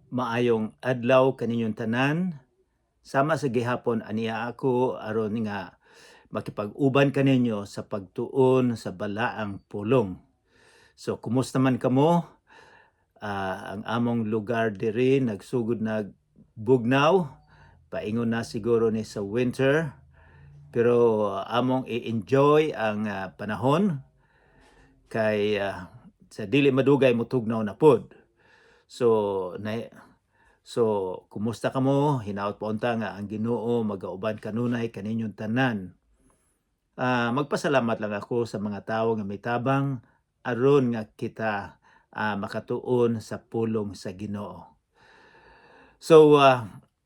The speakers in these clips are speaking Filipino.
Maayong adlaw kaninyong tanan. Sama sa gihapon aniya ako aron nga makipag-uban kaninyo sa pagtuon sa balaang pulong. So kumusta man kamo? Ang among lugar diri nagsugod nagbugnaw. Paingon na siguro ni sa winter. Pero among i-enjoy ang panahon kay sa dili madugay motugnaw na pod. So, kumusta kamo? Hinaot pa unta nga ang Ginoo magauban kanunay kaninyong tanan. Magpasalamat lang ako sa mga tawo nga may tabang aron nga kita makatuon sa pulong sa Ginoo. So,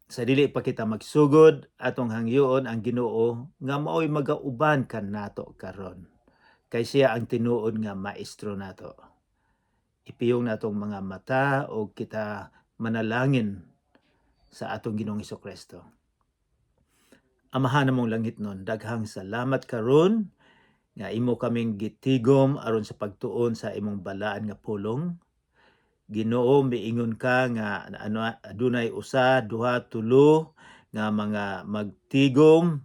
sa dili pa kita magsugod atong hangyoon ang Ginoo nga mao'y magauban kanato karon. Kay siya ang tinuod nga maestro nato. Ipiyong natong mga mata o kita manalangin sa atong Ginoong Hesukristo. Amahan namong langit nun, daghang salamat karon nga imo kaming gitigom aron sa pagtuon sa imong balaan nga pulong. Ginoo, miingon ka nga adunay usa, duha, tulo nga mga magtigom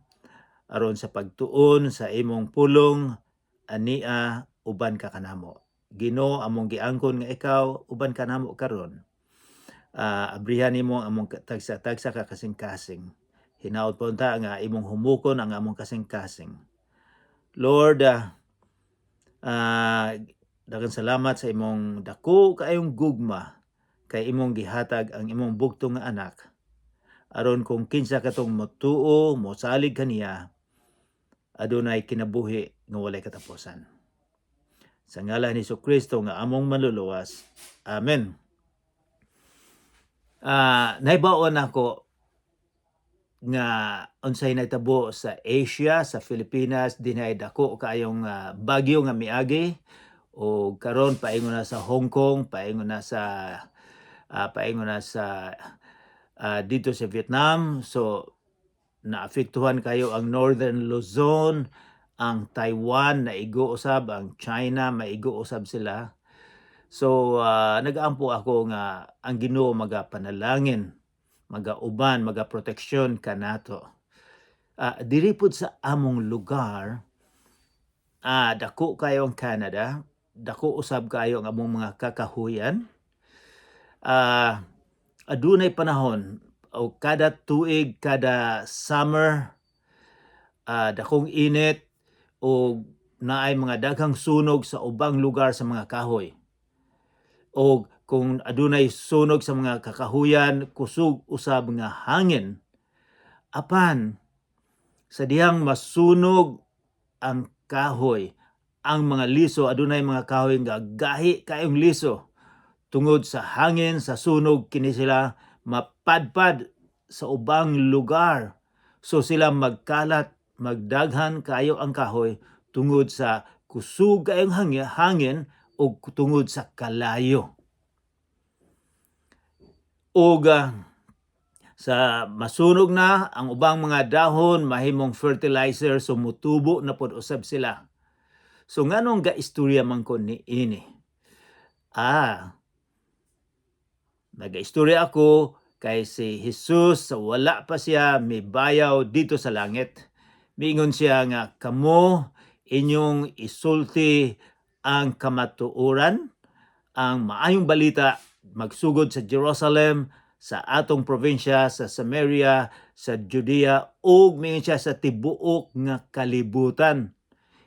aron sa pagtuon sa imong pulong, ania uban ka kanamo. Ginoo, among giangkon nga ikaw uban kanamo karon. Abrihan nimo ang among tagsa-tagsa ka kasing-kasing. Hinaot pa unta nga imong humukon ang among kasing-kasing. Lord, daghang salamat sa imong dako kaayong gugma kay imong gihatag ang imong bugtong nga anak aron kung kinsa katong motuo, mosalig kaniya, adunay kinabuhi nga walay katapusan. Sa ngalan ni Jesucristo nga among manluluwas. Amen. Nahibaon ako nga unsay nagtabo sa Asia, sa Pilipinas, dinay dako kaayong bagyo nga miagi o karon paingon na sa Hong Kong, paingon na sa dito sa Vietnam. So naapektuhan kayo ang Northern Luzon, ang Taiwan naigo usab, ang China maigo usab sila. So nagaampo ako nga ang Ginoo magapanalangin, magauban, magaproteksyon kanato. Diri pud sa among lugar, dako kayo ang Canada, dako usab kayo ang among mga kakahuyan. Adunay panahon o kada tuig, kada summer, dakong init o naay mga daghang sunog sa ubang lugar sa mga kahoy. O kung adunay sunog sa mga kakahuyan, kusog usab nga hangin. Apan sa dihang masunog ang kahoy, ang mga liso, adunay mga kahoy nga gahi kayong liso. Tungod sa hangin, sa sunog, kini sila mapadpad sa ubang lugar. So sila magkalat, magdaghan kayo ang kahoy tungod sa kusog kayong hangin o tungod sa kalayo. O sa masunog na ang ubang mga dahon mahimong fertilizer, so mutubo na pod usab sila. So nganong gaistorya man ko ni ini? Nagaistorya ako kay si Jesus wala pa siya mibayaw dito sa langit. Miingon siya nga kamo inyong isulti ang kamatuoran, ang maayong balita magsugod sa Jerusalem, sa atong probinsya, sa Samaria, sa Judea, ug miingon siya sa tibuok nga kalibutan.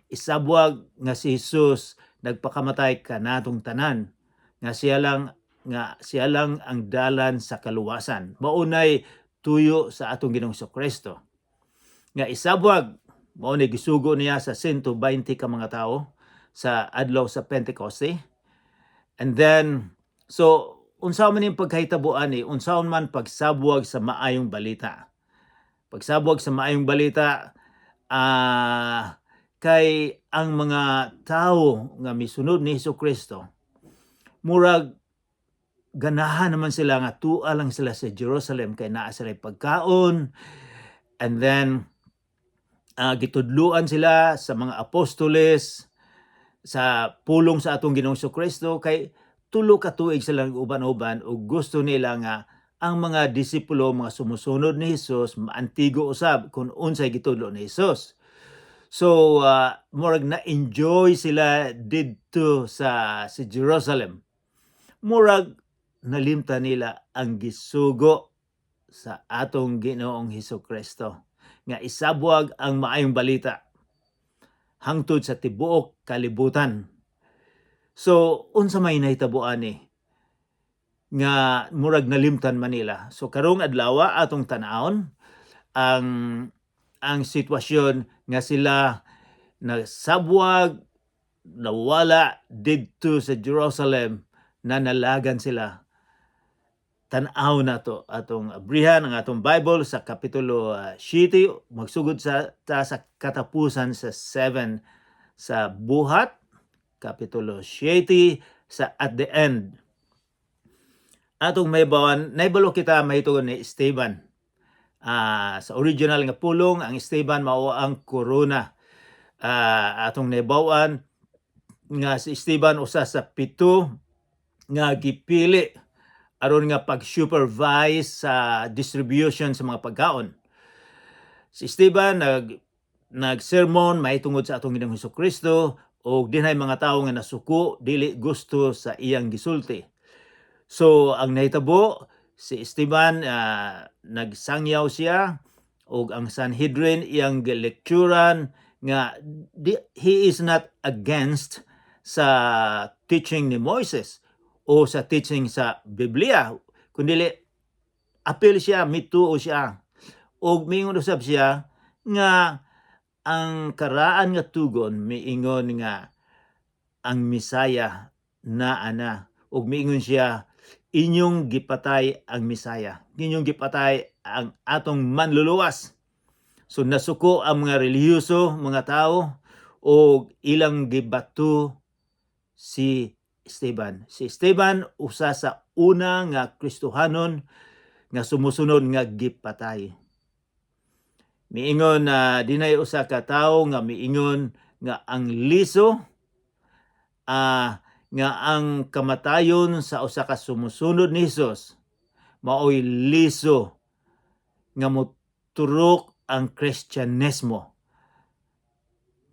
Isabwag nga si Jesus nagpakamatay kanatong tanan, nga siya lang ang dalan sa kaluwasan. Maunay tuyo sa atong Ginoong Jesucristo. Nga isabwag, maunay gisugo niya sa 120 ka mga tao sa adlaw sa Pentecoste. And then, so unsaon man yung pagkahitabuan unsaon man pagsabwag sa maayong balita. Pagsabwag sa maayong balita, kay ang mga tao nga misunod ni Jesucristo, murag ganahan naman sila nga tua lang sila sa Jerusalem kay naa sila pagkaon. And then gitudluan sila sa mga apostoles sa pulong sa atong Ginoong Jesucristo kay tulo ka tuig sila uban-uban ug gusto nila nga ang mga disipulo, mga sumusunod ni Hesus, maantigo usab kung unsay gitudlo ni Hesus. So, murag na-enjoy sila didto sa Jerusalem. Murag nalimta nila ang gisugo sa atong Ginoong Hesukristo nga isabwag ang maayong balita hangtod sa tibuok kalibutan. So, unsa may nahitabuan ni nga murag nalimtan Manila. So karong adlaw atong tan-awon ang sitwasyon nga sila nasabwag, nawala didto sa Jerusalem, na nalagan sila. Tan-aw na to atong abrihan ang atong Bible sa kapitulo 7, magsugod sa katapusan sa 7 sa buhat, kapitulo 7 sa at the end. Atong maybawan, naibalo kita mahitugon ni Esteban. Sa original nga pulong, ang Esteban mao ang korona. Atong naibawan nga si Esteban usa sa 7 nga gipili aron nga pag-supervise sa distribution sa mga pagkaon. Si Esteban nag-sermon mahitungod sa atong Ginoong Hesukristo og dinhay mga tawo nga nasuko dili gusto sa iyang gisulti. So ang nahitabo si Esteban, nagsangyaw siya og ang Sanhedrin iyang lekturan nga he is not against sa teaching ni Moises o sa teaching sa Biblia, kundi apil siya, mituo siya. Og miingon usab siya nga ang karaan nga tugon miingon nga ang Misaya naa og miingon siya inyong gipatay ang Misaya, inyong gipatay ang atong manluluwas. So nasuko ang mga relihiyoso, mga tao, og ilang gibato si Esteban. Si Esteban usa sa una nga Kristohanon nga sumusunod nga gipatay. Miingon na dinay usa ka tawo nga miingon nga ang liso nga ang kamatayon sa usa ka sumusunod ni Hesus mao'y liso nga moturok ang Kristyanismo.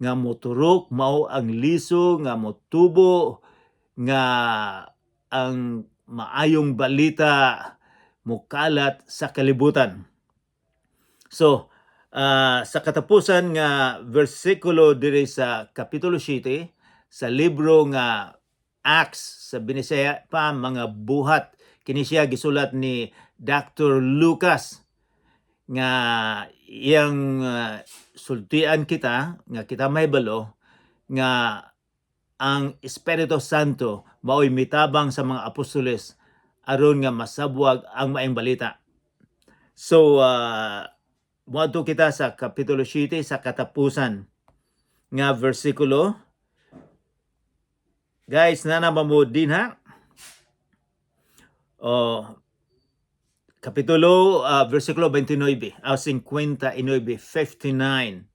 Nga moturok mao ang liso nga motubo nga ang maayong balita mukalat sa kalibutan. So, sa katapusan nga versikulo diri sa kapitulo 7 sa libro nga Acts sa Binisaya pa mga buhat, kini siya gisulat ni Dr. Lucas nga iyang sultian kita nga kita mahibalo nga ang Espiritu Santo mao'y mitabang sa mga apostoles aron nga masabwag ang maayong balita. So moadto kita sa kapitulo 7 sa katapusan nga versikulo. Guys, nanama mo din ha. Kapitulo versikulo 29, 59.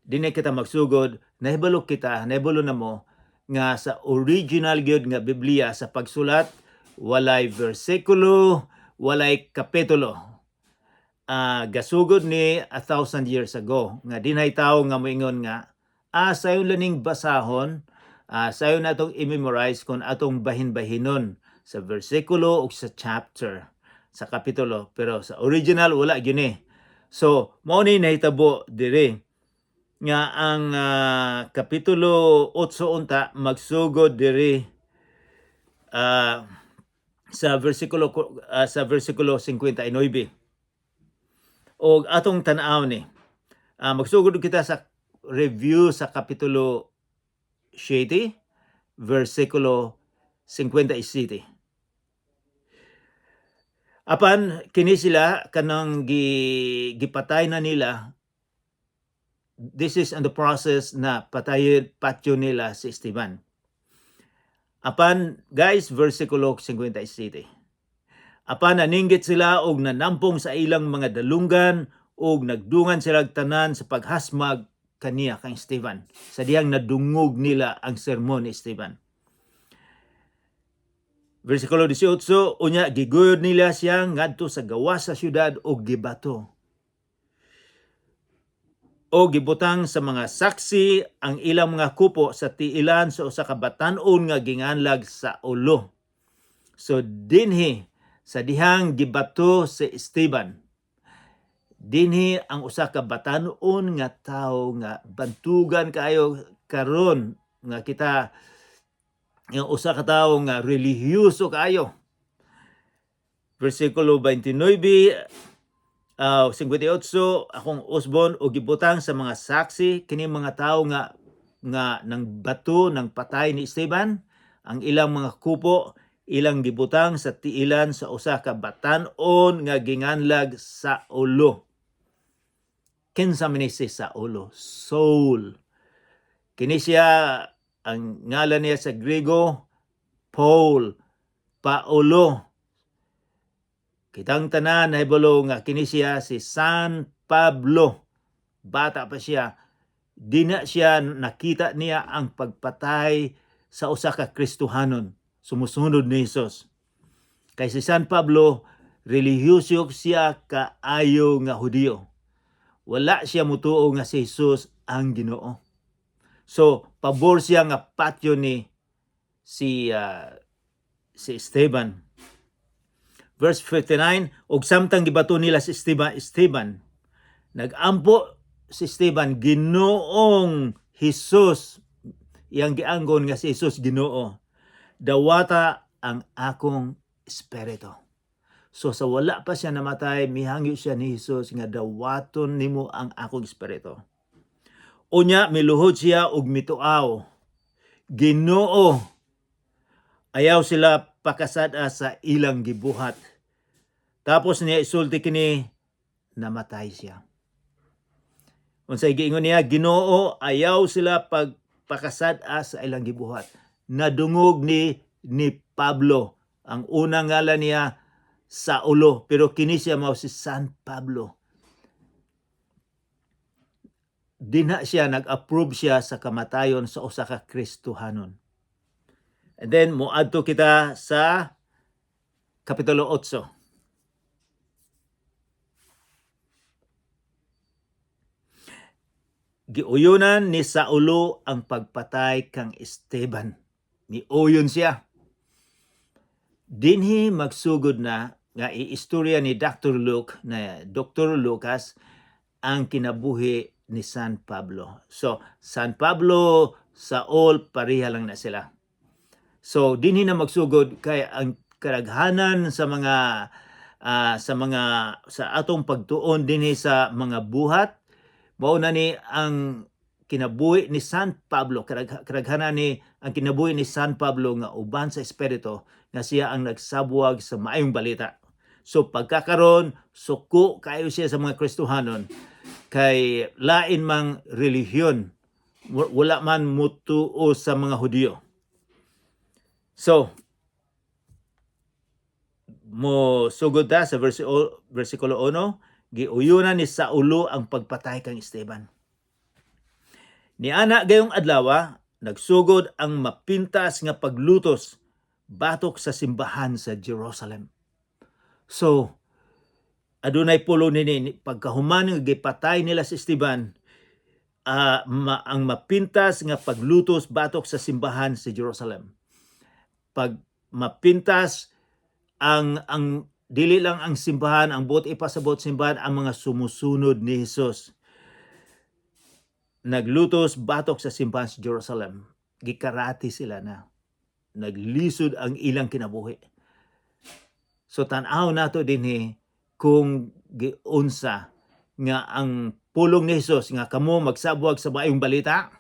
Dinay kita magsugod, nahibalo na mo nga sa original gyud nga Biblia sa pagsulat walay versikulo, walay kapitulo. Gasugod ni 1,000 years ago nga dinhay tawo nga moingon nga sayon laning basahon, sayon natong i-memorize kung atong bahin-bahinon sa versikulo o sa chapter, sa kapitulo, pero sa original wala gyud. So mao ni nahitabo diri nga ang kapitulo 8 unta magsugod diri sa versikulo 59. Og atong tan-aw ni magsugod kita sa review sa kapitulo 7 versikulo 57. Apan kini sila kanang gipatay na nila, this is in the process na patyo nila si Esteban. Apan guys, versikulo 57. Apan naninggit sila og nanampong sa ilang mga dalunggan og nagdungan sila tanan sa paghasmag kaniya kang Esteban, sa diyang nadungog nila ang sermon ni Esteban. Versikulo 18, unya giguyod nila siya ngadto sa gawas sa syudad og gibato. O gibutang sa mga saksi ang ilang mga kupo sa tiilan sa usa ka batan-on nga ginganlag sa ulo. So dinhi sa dihang gibato si Esteban, dinhi ang usa ka batan-on nga tawo nga bantugan kayo karon nga kita nga usa ka tawo nga relihiyoso kayo. Versikulo 29, 58, akong usbon o gibutang sa mga saksi kini mga tawo nga nang bato ng patay ni Esteban, ang ilang mga kupo ilang gibutang sa tiilan sa usa ka batan-on nga ginganlag sa ulo. Kinsa man si Saulo? Saul. Kini siya, ang ngalan niya sa Griego, Paul, Paulo. Kitang tanan nahibalo nga kini siya si San Pablo. Bata pa siya, di na siya nakita niya ang pagpatay sa usa ka Kristohanon, sumusunod ni Hesus. Kay si San Pablo, relihiyoso siya kaayo nga Hudiyo. Wala siya mutuo nga si Hesus ang Ginoo. So, pabor siya nga patyo ni si Esteban. Verse 59, og samtang gibato nila si Esteban, nagampo si Esteban, Ginoong Hesus, iyang gianggon nga si Hesus Ginoo, dawata ang akong espiritu. So sa wala pa siya namatay, mihangyo siya ni Hesus nga dawaton nimo ang akong espiritu. Unya miluhod siya og mituaw, Ginoo, ayaw sila pakasada sa ilang gibuhat. Tapos niya isulti kini, namatay siya. Unsay giingon niya, Ginoo, ayaw sila pagpakasada sa ilang gibuhat. Nadungog ni Pablo. Ang unang ngalan niya Saulo, pero kini siya mao si San Pablo. Dinha siya, nag-approve siya sa kamatayon sa usa ka Kristohanon. And then, muadto kita sa Kapitulo 8. Giuyunan ni Saulo ang pagpatay kang Esteban. Niuyon siya. Dinhi magsugod na nga iistorya ni Dr. Lucas ang kinabuhi ni San Pablo. So, San Pablo, Saul, pareha lang na sila. So, dinhi na magsugod kay ang kadaghanan sa atong pagtuon dinhi sa mga buhat, mao na ni ang kinabuhi ni San Pablo, kadaghanan ni ang kinabuhi ni San Pablo nga uban sa espiritu nga siya ang nagsabuwag sa maayong balita. So pagkakaron, suko kayo siya sa mga Kristohanon, kay lain mang relihiyon, wala man mutuo sa mga Hudiyo. So, mo sugod ta sa versikulo 1, giuyunan ni Saulo ang pagpatay kang Esteban. Niana gayong adlaw, nagsugod ang mapintas nga paglutos batok sa simbahan sa Jerusalem. So, adunay pulo nini pagkahuman nga gipatay nila si Esteban, ang mapintas nga paglutos batok sa simbahan sa Jerusalem. Pag mapintas ang dili lang ang simbahan, ang buot ipasabot simbahan, ang mga sumusunod ni Hesus. Naglutos batok sa simbahan sa Jerusalem. Gikarati sila na. Naglisod ang ilang kinabuhi. So tan-aw nato dinhi kung giunsa nga ang pulong ni Hesus nga kamo magsabuag sa maayong balita,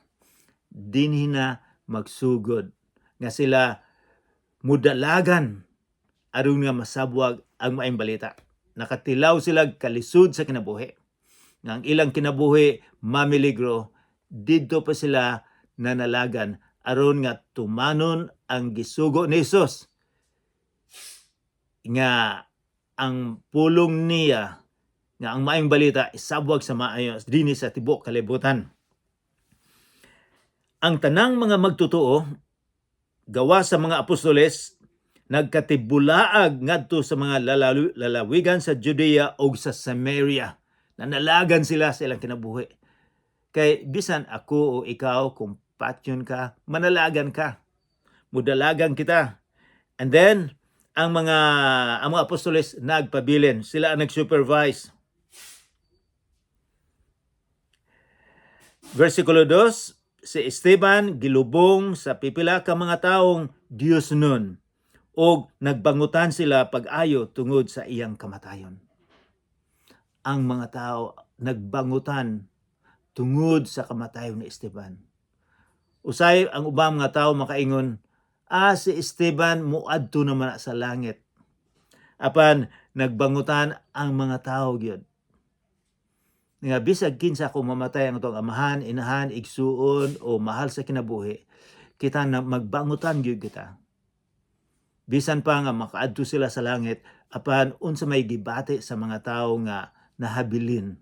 dinhi na magsugod nga sila mudalagan aron nga masabuag ang maayong balita. Nakatilaw sila kalisod sa kinabuhi. Nga ang ilang kinabuhi mamiligro, didto pa sila nanalagan aron nga tumanon ang gisugo ni Hesus. Nga ang pulong niya, nga ang maayong balita isabuag sa maayo dinhi sa tibuok kalibutan. Ang tanang mga magtutuo gawa sa mga apostoles nagkatibulaag ngadto sa mga lalawigan sa Judea o sa Samaria. Nanalagan sila sa ilang kinabuhi. Kay bisan ako o ikaw, kung patyon ka, manalagan ka. Mudalagan kita. And then, ang mga apostoles nagpabilin. Sila ang nag-supervise. Versikulo 2, si Esteban gilubong sa pipila ka mga taong Dios nun o nagbangutan sila pag-ayo tungod sa iyang kamatayon. Ang mga tao nagbangutan tungod sa kamatayon ni Esteban. Usay ang ubang mga tao makaingon, si Esteban muadto naman sa langit. Apan nagbangutan ang mga tao gyud. Nga bisag kinsa kung mamatay ang atong amahan, inahan, igsuon o mahal sa kinabuhi, kita na magbangutan gyud kita. Bisan pa nga makaadto sila sa langit, apan unsa may gibati sa mga tao nga nahabilin.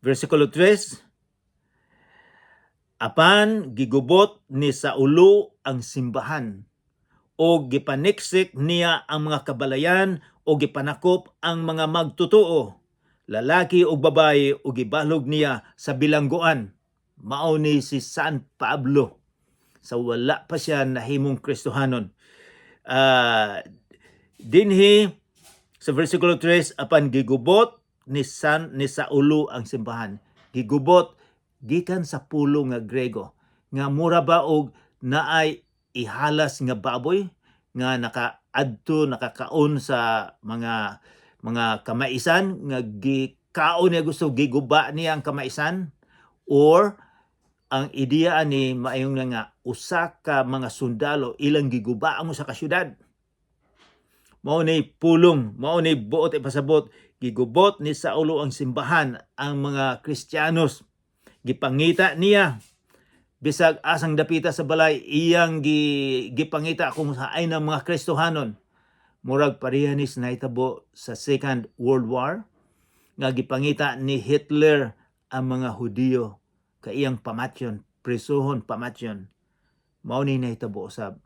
Versikulo 3, apan gigubot ni Saulo ang simbahan o gipaniksik niya ang mga kabalayan o gipanakop ang mga magtutuo, lalaki o babae, o gibalog niya sa bilangguan. Mao ni si San Pablo sa wala pa siya nahimong Kristohanon. Dinhi sa versikulo 3, apan gigubot ni Saulo ang simbahan. Gigubot gikan sa pulo nga Grego nga mura ba og naay ihalas nga baboy nga nakakaon sa mga kamaisan nga gikaon niya, gusto giguba niya ang kamaisan, or ang ideya ni maayong nga usa ka mga sundalo ilang giguba mo sa kasyudad. Mao ni pulong, mao ni buot ipasabot, gigubot ni Saulo ang simbahan, ang mga Kristiyanos. Gipangita niya bisag asang dapita sa balay, iyang gipangita kung saay ng mga Kristohanon. Murag pareha ni nahitabo sa Second World War nga gipangita ni Hitler ang mga Hudiyo kay iyang pamatyon, prisuhon pamatyon. Mao ni nahitabo usab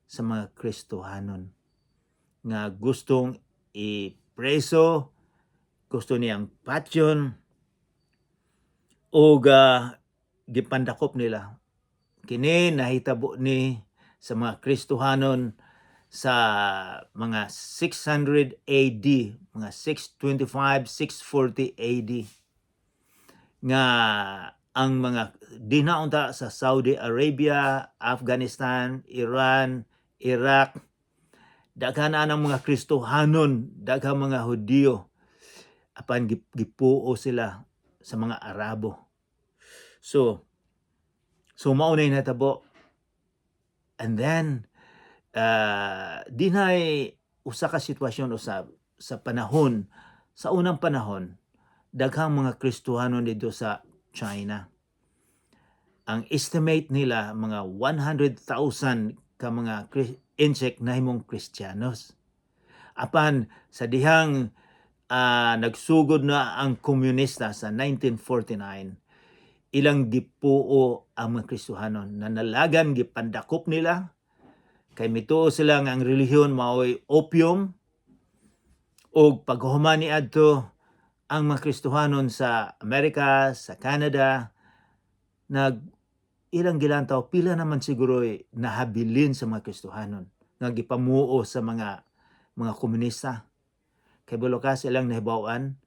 sa mga Kristohanon nga gustong ipreso, gusto niyang patyon o gipandakop nila. Kini nahitabo ni sa mga Kristohanon sa mga 600 AD, mga 625, 640 AD. Nga ang mga dinaunta sa Saudi Arabia, Afghanistan, Iran, Iraq, daghan ang mga Kristohanon, daghang mga Hudiyo, apan gipuo sila sa mga Arabo. So mao na natabo. And then dinay usa ka sitwasyon usab sa panahon, sa unang panahon, daghang mga Kristohanon dito sa China. Ang estimate nila mga 100,000 ka mga insect na himong Kristiyanos. Apan sa dihang nagsugod na ang komunista sa 1949, ilang gipuo ang mga Kristohanon. Nanalagan, gipandakop nila. Kay mituo sila nga ang relihiyon mao'y opium. O paghuman ni adto ang mga Kristohanon sa Amerika, sa Canada, ilang gilantaw, pila naman siguro'y nahabilin sa mga Kristohanon. Nga gipamuo sa mga komunista. Kay bulokas ilang nahibawan,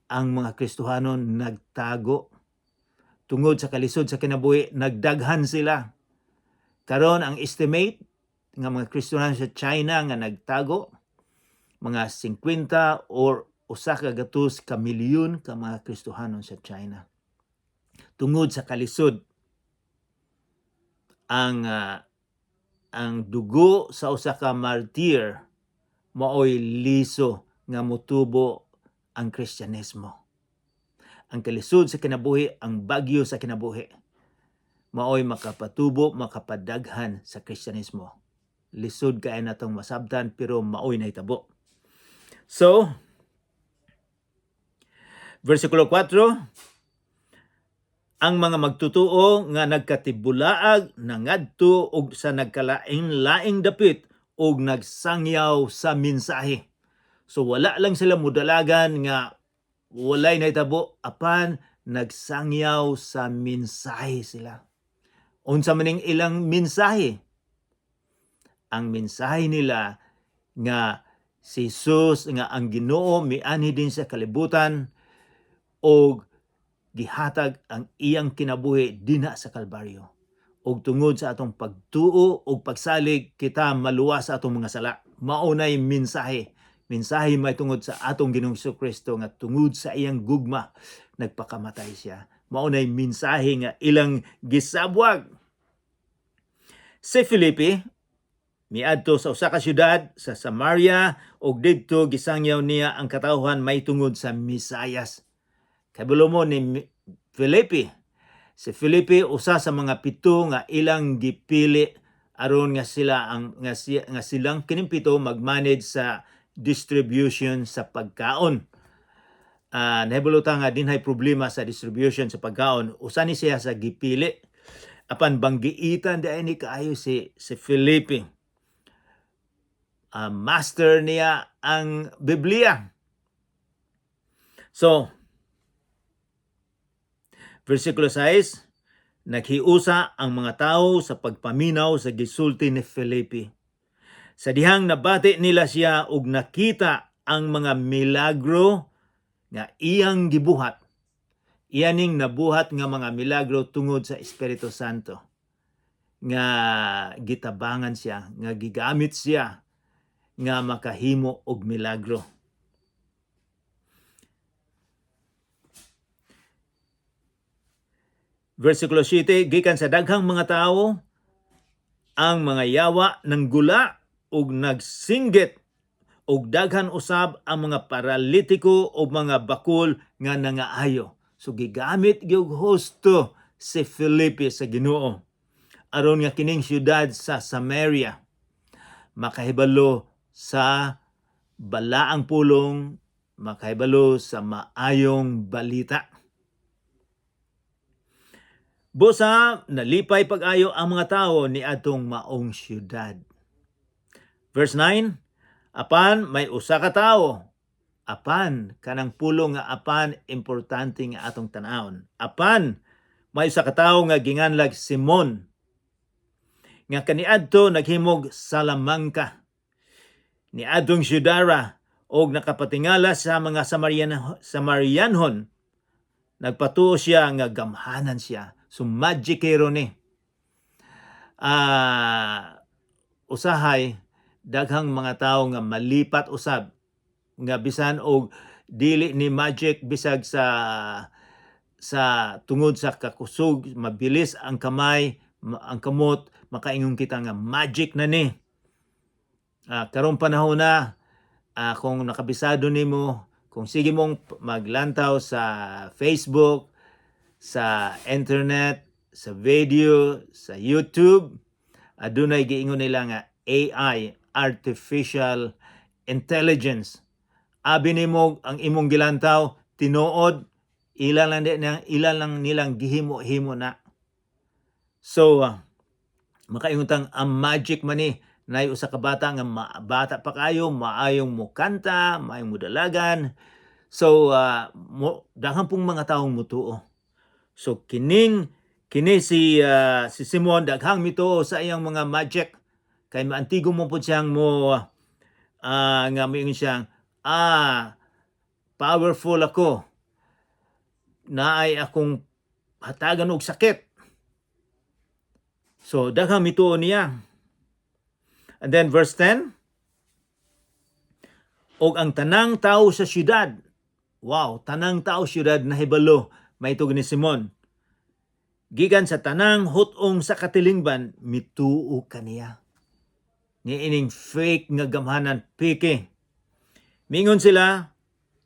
ang mga Kristohanon nagtago. Tungod sa kalisod sa kinabuhi, nagdaghan sila. Karon ang estimate nga mga Kristohanon sa China nga nagtago, mga 50 or usa ka gatos ka milyon ka mga Kristohanon sa China. Tungod sa kalisod, ang dugo sa usa ka martir mao'y liso nga motubo ang Kristyanismo. Ang kalisod sa kinabuhi, ang bagyo sa kinabuhi, mao'y makapatubo, makapadaghan sa Kristyanismo. Lisod kay natong masabtan pero mao'y nahitabo. So, versikulo 4, ang mga magtutuo nga nagkatibulaag nangadto og sa nagkalaing-laing dapit og nagsangyaw sa mensahe. So wala lang sila mudalagan nga walay nahitabo apan nagsangyaw sa mensahe sila. Unsa maning ilang mensahe? Ang mensahe nila nga si Jesus nga ang Ginoo mianhi din sa kalibutan og gihatag ang iyang kinabuhi dinha sa Kalbaryo. Og tungod sa atong pagtuo og pagsalig kita maluwas sa atong mga sala. Maunay mensahe. Mensahe may tungod sa atong Ginoong Kristo nga tungod sa iyang gugma nagpakamatay siya. Maunay mensahe nga ilang gisabwag. Si Felipe miadto sa usa ka syudad sa Samaria ug didto gisangyaw niya ang katawhan may tungod sa Mesiyas. Kabalo mo ni Felipe. Si Felipe usa sa mga 7 nga ilang gipili aron nga sila nga silang kining 7 mag-manage sa distribution sa pagkaon. Nahibalutan nga dinhay problema sa distribution sa pagkaon. Usa ni siya sa gipili. Apan banggiitan di ni kaayo si Felipe. Master niya ang Biblia. So, versikulo 6, naghiusa ang mga tao sa pagpaminaw sa gisulti ni Felipe. Sa dihang nabati nila siya ug nakita ang mga milagro nga iyang gibuhat. Iyaning nabuhat nga mga milagro tungod sa Espiritu Santo. Nga gitabangan siya, nga gigamit siya nga makahimo og milagro. Versikulo 7, gikan sa daghang mga tao, ang mga yawa ng gula ug nagsinggit ug daghan usab ang mga paralitiko o mga bakol nga nangaayo. So gigamit gyud husto si Felipe sa Ginoo aron nga kining syudad sa Samaria makahibalo sa balaang pulong, makahibalo sa maayong balita. Busa nalipay pag-ayo ang mga tawo ni atong maong syudad. Verse 9, apan may usa ka tawo. Apan kanang pulong nga apan importante nga atong tan-awon. Apan may usa ka tawo nga ginganlag Simon nga kaniadto naghimog salamangka ni adtong syudara og nakapatingala sa mga Samarianhon. Nagpatuo siya nga gamhanan siya. So magikero ni. Usahay daghang mga tawo nga malipat usab nga bisan og dili ni magic bisag sa tungod sa kakusog, mabilis ang kamay, ang kamot, makaingon kita nga magic na ni. Karong panahon na, kung nakabisado nimo, kung sige mong maglantaw sa Facebook, sa internet, sa video, sa YouTube, adunay giingon nila nga AI, artificial intelligence. Abi nimo ang imong gilantaw, tinuod, ilan lang nilang gihimo-himo na. So, makaingon ang magic man ni, nay usa ka bata nga bata pa kayo, maayong mo kanta, maayong mo dalagan. So, daghang pong mga taong mutuo. So, kini si Simon daghang mituo sa iyang mga magic. Kay maantigo mo po siyang nga mayon siyang, powerful ako. Naay akong hatagan og sakit. So, daghang mituo niya. And then verse 10, og ang tanang tao sa syudad. Wow, tanang tao syudad nahibalo maitug ni Simon. Gikan sa tanang hutong sa katilingban, mituo kaniya. Niining fake nga gamhanan, peke. Mingon sila,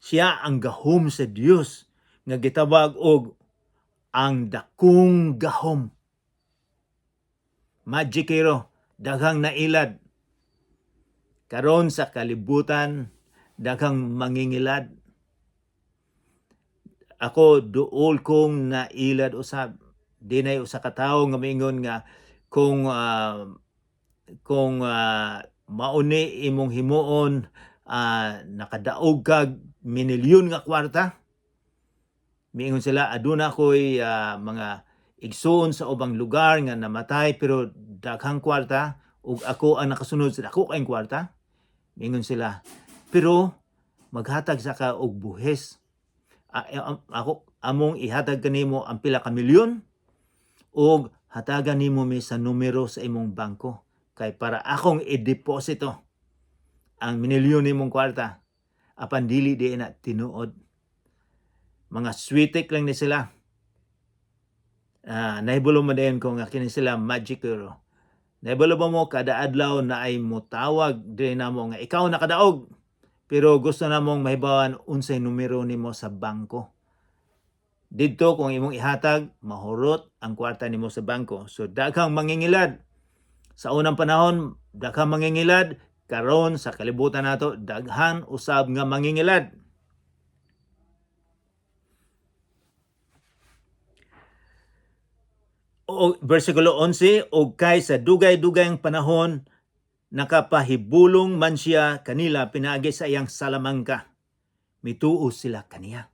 siya ang gahom sa Dios nga gitawag og ang dakong gahom. Magikero, daghang nailad. Karon sa kalibutan, daghang mangingilad. ako duol kong nailad usab. Dinay usa ka tawo nga moingon nga kung mauni imong himuon nakadaog kag minilyon nga kwarta, miingon sila aduna ko'y mga igsoon sa ubang lugar nga namatay pero daghang kwarta ug ako ang nakasunod sa dako kaayong kwarta. Miingon sila, pero maghatag sa ka og buhes. Ako among ihatag kanimo ang pila ka milyon ug hatagan nimo mi sa numero sa imong bangko kay para akong i-deposito ang minilyon nimong kwarta apan dili di na tinuod. Mga switik lang ni sila. Nahibulo mo din kung kini sila magic euro. Nahibulo ba mo kada adlaw na ay mutawag din namo nga ikaw nakadaog pero gusto namong mahibawan unsay numero nimo sa bangko. Didto kung imong ihatag mahurot ang kwarta nimo sa bangko. So daghang mangingilad. Sa unang panahon daghang mangingilad, karon sa kalibutan nato daghan usab nga mangingilad. O bersikulo 11, og kay sa dugay-dugayng panahon nakapahibulong man siya kanila pinaagi sa iyang salamangka. Mituo sila kaniya.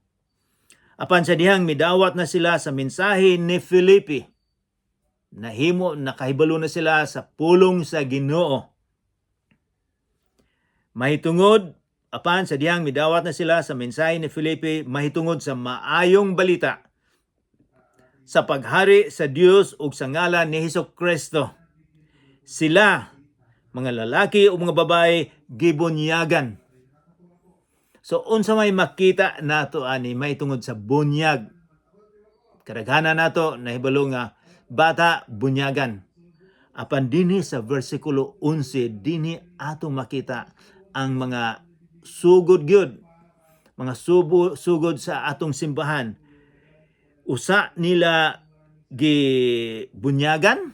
Apan sa dihang midawat na sila sa mensahe ni Filipi, nakahibalo na sila sa pulong sa Ginoo. Mahitungod, apan sa dihang midawat na sila sa mensahe ni Filipi, mahitungod sa maayong balita sa paghari sa Dios ug sa ngalan ni Hesukristo. Sila, mga lalaki o mga babae, gibunyagan. So unsa may makita nato ani mahitungod sa bunyag. Kadaghanan nato nahibalo nga bata bunyagan. Apan dinhi sa bersikulo 11 dinhi atong makita ang mga sugod gyud, mga sugod sa atong simbahan. Usa nila gibunyagan,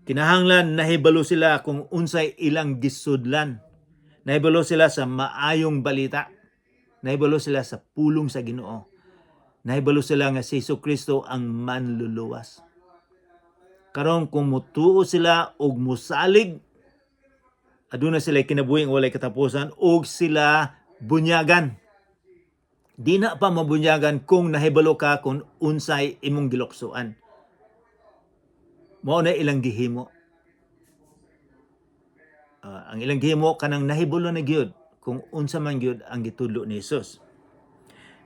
kinahanglan nahibalo sila kung unsay ilang gisudlan. Nahibalo sila sa maayong balita. Nahibalo sila sa pulong sa Ginoo. Nahibalo sila nga si Jesucristo ang manluluwas. Karon kung mutuo sila og musalig, aduna sila kinabuhing walay katapusan og sila bunyagan. Di na pa mabunyagan kung nahibalo ka kung unsay imong giluksoan. Mao na ilang gihimo. Ang ilang gihimo kanang nahibalo na gyud kung unsa man gyud ang gitudlo ni Jesus.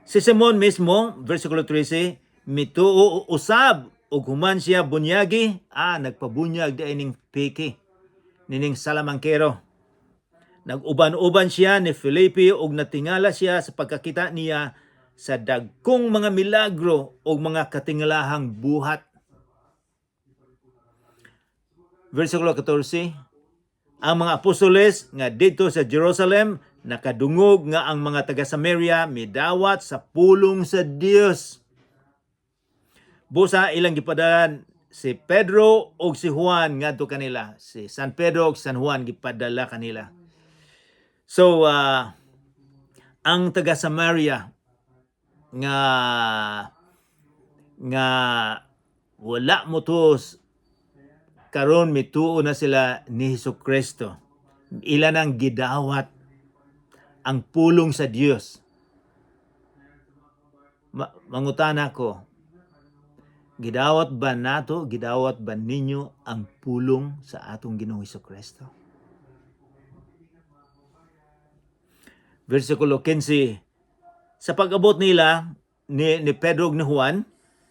Si Simon mismo, versikulo 13, mituo usab ug human siya bunyagi, nagpabunyag di ning piki, nining salamangkero. Nag-uban-uban siya ni Filipi ug natingala siya sa pagkakita niya sa dagkong mga milagro ug mga katingalahang buhat. Versikulo 14, ang mga apostoles nga dito sa Jerusalem nakadungog nga ang mga taga Samaria midawat sa pulong sa Dios. Busa ilang gipadalan si Pedro ug si Juan ngadto kanila. Si San Pedro ug San Juan gipadala kanila. So ang taga Samaria nga wala motos karon mituo na sila ni Hesukristo. Ilan ang gidawat ang pulong sa Dios. Mangutana ko, gidawat ba ninyo ang pulong sa atong Ginoong Hesukristo? Versikulo 15, sa pag-abot nila ni Pedro ug ni Juan,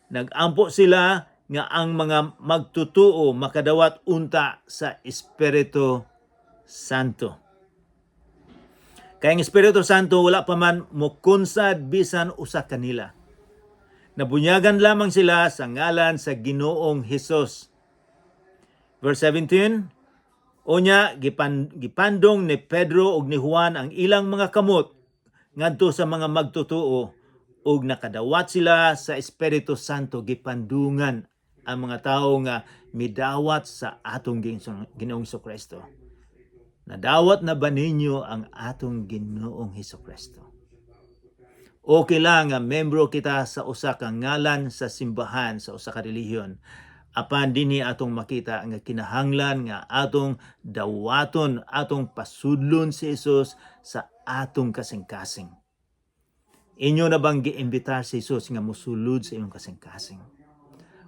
nagampo sila nga ang mga magtutuo makadawat unta sa Espiritu Santo. Kaya ang Espiritu Santo wala pa man mokunsad bisan usa kanila. Nabunyagan lamang sila sa ngalan sa Ginoong Hesus. Verse 17, unya gipandong ni Pedro ug ni Juan ang ilang mga kamot ngadto sa mga magtutuo ug nakadawat sila sa Espiritu Santo. Gipandungan ang mga tawo nga midawat sa atong Ginoong Hesukristo. Nadawat na ba ninyo ang atong Ginoong Hesukristo? Okay lang nga membro kita sa usa ka ngalan sa simbahan, sa usa ka relihiyon. Apan dinhi atong makita nga kinahanglan nga atong dawaton, atong pasudlon si Jesus sa atong kasing-kasing. Inyo na bang giimbitar si Jesus nga mosulod sa inyong kasing-kasing?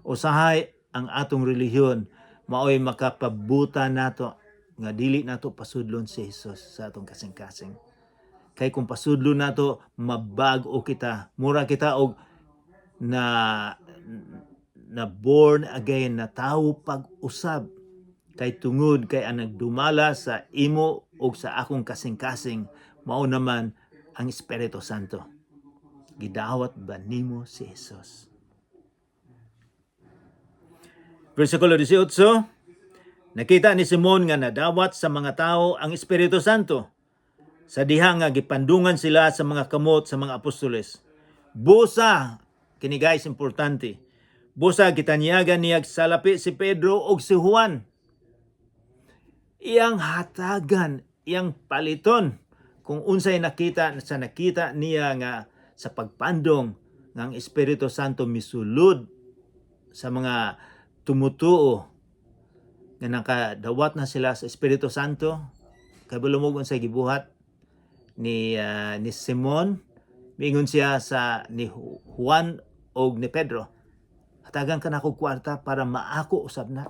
Usahay ang atong relihiyon maoy makapabuta nato nga dili nato pasudlon si Jesus sa atong kasing-kasing. Kay kung pasudlon nato, mabag-o kita. Mura kita og na born again, na tawo pag-usab. Kay tungod kay ang nagdumala sa imo o sa akong kasing-kasing, mao naman ang Espiritu Santo. Gidawat ba nimo si Jesus? Versikulo 18, nakita ni Simon nga nadawat sa mga tao ang Espiritu Santo sa diha nga gipandungan sila sa mga kamot sa mga apostoles. Busa, kini guys importante, busa gitanyagan niya salapi si Pedro ug si Juan. Iyang hatagan, iyang paliton kung unsay nakita niya nga sa pagpandong nga ang Espiritu Santo misulod sa mga tumutuo nga nakadawat na sila sa Espiritu Santo. Kay bulumog unsay gibuhat ni Simon, miingon siya sa ni Juan og ni Pedro, hatagan ka na kog kwarta para maako usab na.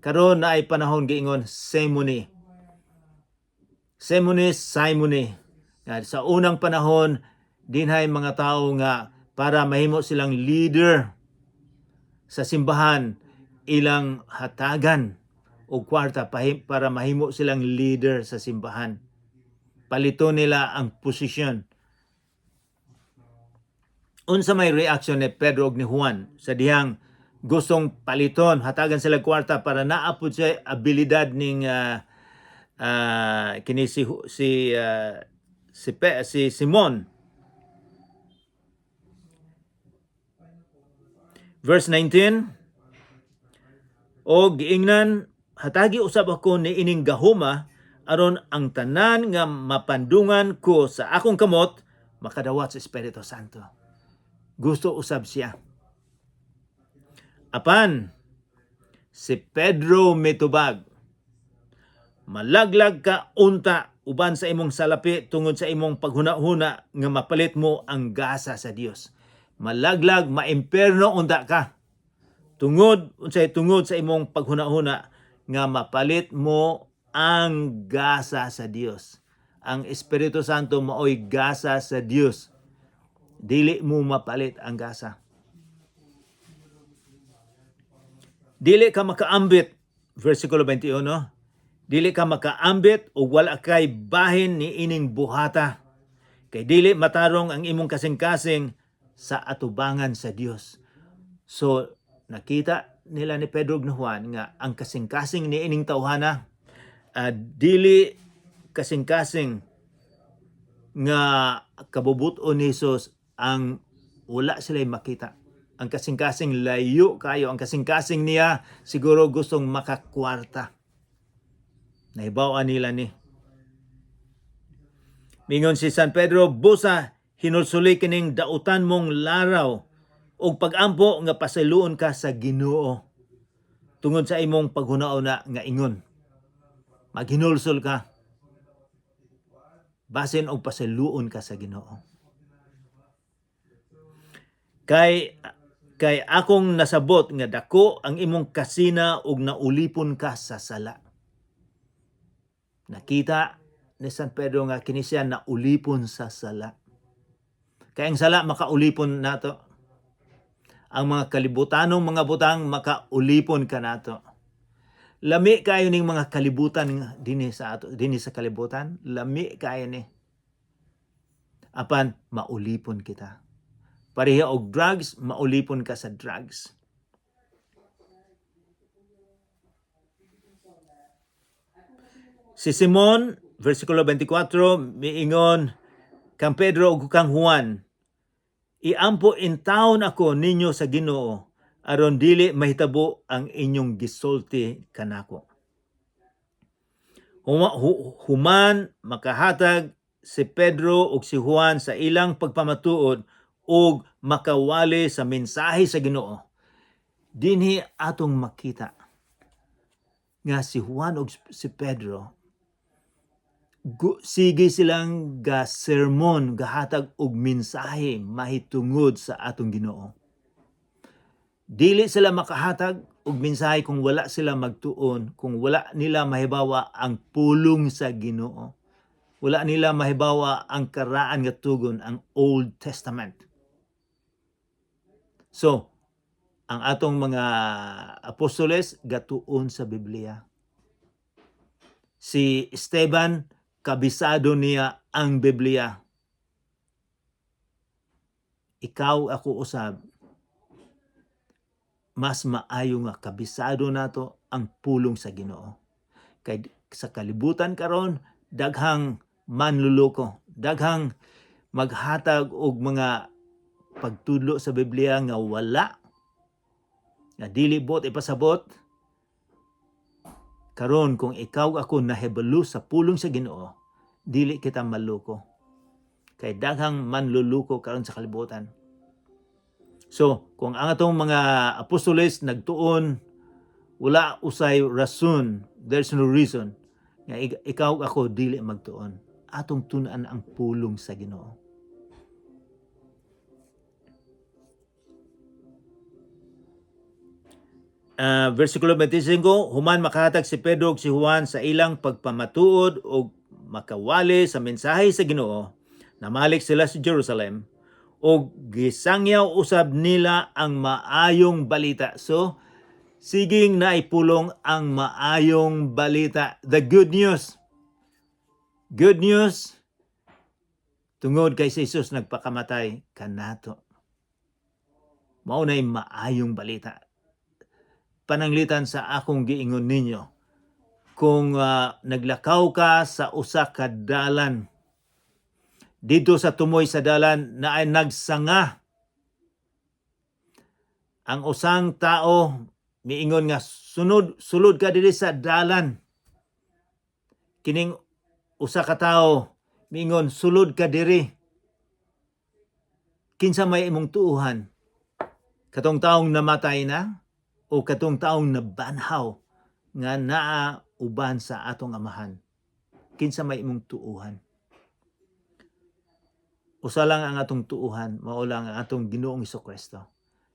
Karon na ay panahon giingon Simone. Sa unang panahon, dinhay mga tao nga para mahimo silang leader sa simbahan, ilang hatagan o kwarta para mahimo silang leader sa simbahan. Palito nila ang posisyon. Unsa may reaksyon ni Pedro ug ni Juan sa dihang gustong paliton, hatagan sila kwarta para naapod siya abilidad ning kini si Simon. Verse 19, o giingnan, hatagi usab ako ni ining gahuma aron ang tanan nga mapandungan ko sa akong kamot makadawat sa Espiritu Santo. Gusto usab siya. Apan si Pedro mitubag, malaglag ka unta uban sa imong salapi tungod sa imong paghuna-huna nga mapalit mo ang gasa sa Dios. Malaglag, maimperno unta ka. Tungod sa imong paghuna-huna nga mapalit mo ang gasa sa Dios. Ang Espiritu Santo maoy gasa sa Dios. Dili mo mapalit ang gasa. Dili ka makaambit, versikulo 21, dili ka makaambit o wala kay bahin ni ining buhata. Kay dili matarong ang imong kasing-kasing sa atubangan sa Dios. So, nakita nila ni Pedro ug ni Juan nga ang kasing-kasing ni ining tawhana dili kasing-kasing nga kabubuton ni Jesus ang wala sila'y makita. Ang kasing-kasing layo kayo. Ang kasing-kasing niya siguro gustong makakwarta. Nahibawan nila ni. Mingon si San Pedro, busa hinulsuli kining dautan mong laraw ug pag-ampo nga pasiluon ka sa Ginoo tungod sa imong paghunahuna nga ingon. Maghinulsol ka basin og pasiluon ka sa Ginoo. Kay akong nasabot nga dako ang imong kasina ug naulipon ka sa sala. Nakita ni San Pedro nga kini siya naulipon sa sala. Kay ang sala makaulipon nato. Ang mga kalibutanong mga butang makaulipon ka nato. Lami kayo ning mga kalibutan dinhi sa kalibutan, lami kayo ni. Apan maulipon kita. Pareha og drugs, maulipon ka sa drugs. Si Simon, versikulo 24, miingon kang Pedro ug kang Juan, iampo in taon ako ninyo sa Ginoo aron dili mahitabo ang inyong gisulti kanako. Human makahatag si Pedro ug si Juan sa ilang pagpamatuod ug makawali sa mensahe sa Ginoo, dinhi atong makita nga si Juan ug si Pedro sige silang ga sermon, gahatag og mensahe mahitungod sa atong Ginoo. Dili sila makahatag og mensahe kung wala sila magtuon, kung wala nila mahibawa ang pulong sa Ginoo. Wala nila mahibawa ang karaan nga tugon, ang Old Testament. So, ang atong mga apostoles gatuon sa Biblia. Si Esteban, kabisado niya ang Biblia. Ikaw, ako usab, mas maayo nga kabisado nato ang pulong sa Ginoo. Kay sa kalibutan karon daghang manluloko, daghang maghatag og mga pagtudlo sa Biblia nga wala, nga dili bot ipasabot. Karon kung ikaw ako nahibalo sa pulong sa Ginoo, dili kita maloko. Kay daghang manluluko karon sa kalibutan. So, kung ang atong mga apostoles nagtuon, wala usay rason, there's no reason nga ikaw ako dili magtuon. Atong tun-an ang pulong sa Ginoo. Versikulo 25, human makahatag si Pedro ug si Juan sa ilang pagpamatuod ug makawali sa mensahe sa Ginoo, namalik sila sa Jerusalem ug gisangyaw usab nila ang maayong balita. So, siging naipulong ang maayong balita, the good news. Good news tungod kay si Jesus nagpakamatay kanato. Mao nay maayong balita. Pananglitan sa akong giingon ninyo, kung naglakaw ka sa usa ka dalan, dito sa tumoy sa dalan na ay nagsanga, ang usang tao miingon nga sulod ka diri sa dalan, kining usa ka tao miingon sulod ka diri, kinsa may imong tuuhan? Katong taong namatay na o katong taong nabanhaw nga naa uban sa atong amahan? Kinsa may imong tuuhan? Usa lang ang atong tuuhan, mao lang ang atong Ginoong Hesukristo.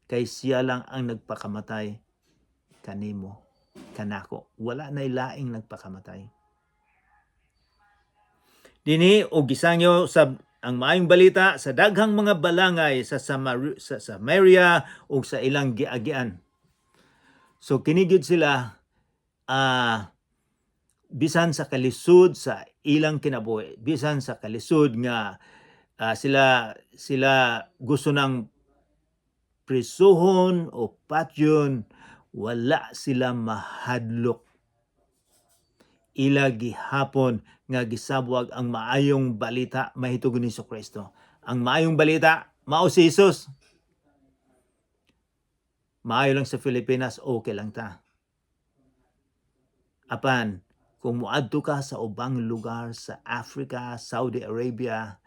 Kay siya lang ang nagpakamatay kanimo, kanako. Wala nay laing nagpakamatay. Dinhi og gisangyo sa ang maayong balita sa daghang mga balangay sa Samaria ug sa ilang giagian. So kinigid sila bisan sa kalisod sa ilang kinabuhi, bisan sa kalisod nga sila gusto ng prisuhon o patyon, wala sila mahadlok. Ila gihapon nga gisabwag ang maayong balita mahitungod ni Jesucristo. Ang maayong balita mao si Jesus. Maayo lang sa Pilipinas, okay lang ta. Apan kung muadto ka sa ubang lugar sa Africa, Saudi Arabia,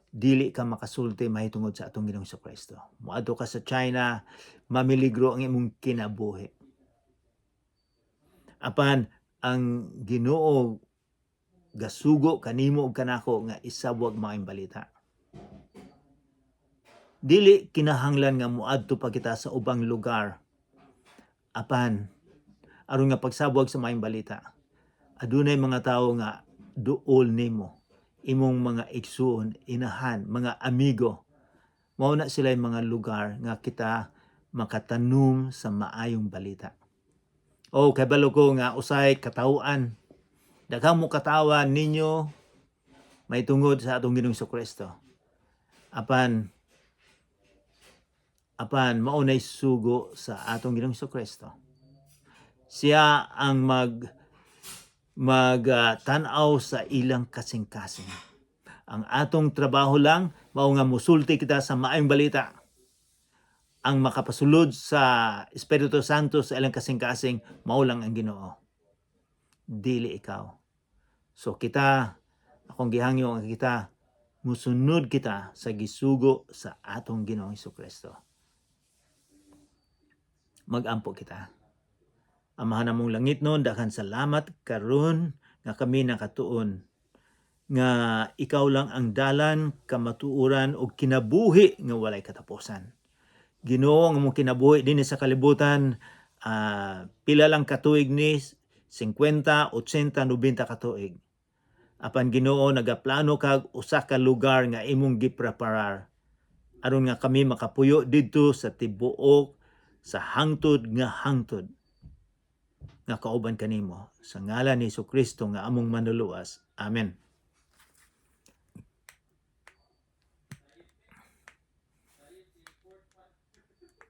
dili ka makasulti mahitungod sa atong Ginoong Jesucristo. Muadto ka sa China, mamiligro ang imong kinabuhi. Apan ang Ginoo gasugo kanimo ug kanako nga isabwag maayong balita. Dili kinahanglan nga muadto pa kita sa ubang lugar. Apan aron nga pagsabwag sa maayong balita, adunay mga tawo nga duol nimo, imong mga igsuon, inahan, mga amigo. Mao na sila yung mga lugar nga kita makatanom sa maayong balita. O kabalo ko nga usay katawhan, daghang mo katawan ninyo may tungod sa atong Ginoong Jesucristo. Apan maunay sugo sa atong Ginoong Jesucristo. Siya ang tan-aw sa ilang kasing-kasing. Ang atong trabaho lang mao nga musulti kita sa maayong balita. Ang makapasulod sa Espiritu Santo sa ilang kasing-kasing mao lang ang Ginoo. Dili ikaw. So kita Akong gihangyo nga kita musunod kita sa gisugo sa atong Ginoong Hesukristo. Mag-ampo kita. Amahan namong langit noon, daghan salamat karon nga kami nakatuon nga ikaw lang ang dalan, kamatuoran ug kinabuhi nga walay katapusan. Ginoo nga mong kinabuhi dinhi sa kalibutan, pila lang katuig ni 50, 80, 90 katuig. Apan Ginoo nagaplano kag usa ka lugar nga imong gipreparar aron nga kami makapuyo didto sa tibuok sa hangtod nga hangtod nga kauban kanimo sa ngalan ni Hesukristo nga among manluluwas. Amen.